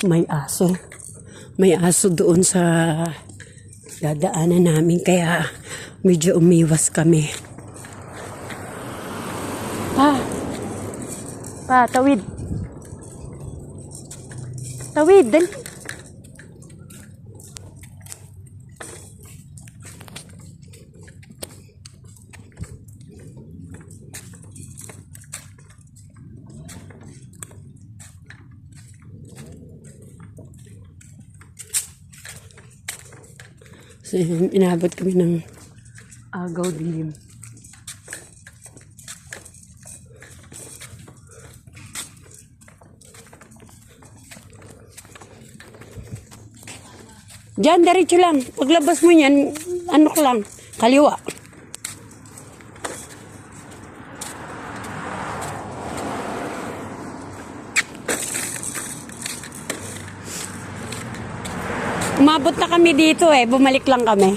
may aso. May aso doon sa dadaanan namin, kaya medyo umiwas kami. Tawid. Tawid, dali. So, inabot kami ng agaw dilim. Diyan, diretso lang. Paglabas mo niyan, ano ka lang, kaliwa. Umabot na kami dito bumalik lang kami.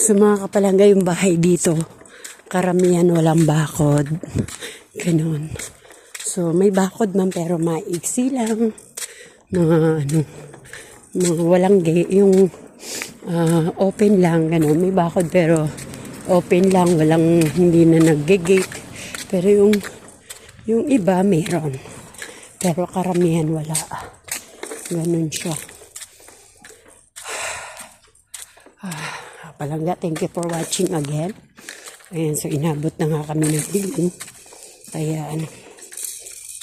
Sa mga kapalangga yung bahay dito, karamihan walang bakod. Ganun. So, may bakod man pero maiksi lang. Mga walang yung open lang. Ganun. May bakod pero open lang. Walang, hindi na nag-gate. Pero yung iba meron. Pero karamihan wala. Ganun siya. Palangga, thank you for watching again. Ayan, so inabot na nga kami ng dilim. Kaya,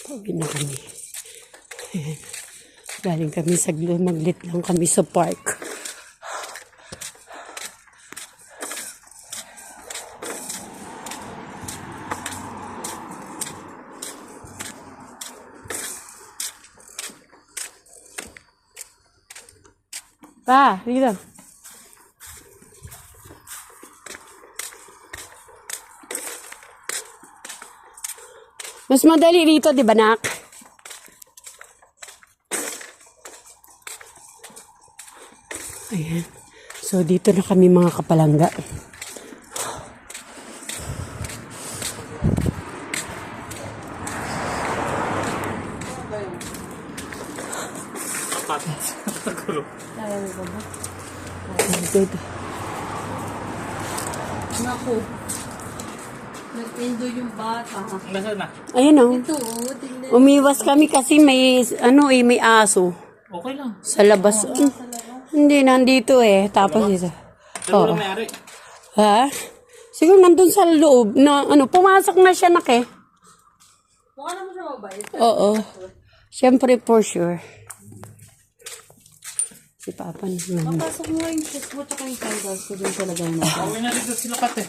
pauwi na kami. Ayan. Galing kami maglit lang kami sa park. Dito. Mas madali dito, di ba, nak? Ayan. So, dito na kami mga kapalangga. Naku. Nag-enjoy yung bata. Nasaan na? Ayun o. Ito, tingnan. Umiwas kami kasi may aso. Okay lang. Sa labas. Hindi, nandito Tapos dito. Pero wala may-ari. Ha? Siguro nandun sa loob na pumasok na siya Mukha naman siya mabait. Oo. Siyempre for sure. Si Papa naman. Papasok mo yung shoes mo tsaka yung sandals ko dun sa lagay mo. Pauwi na dito sila kate.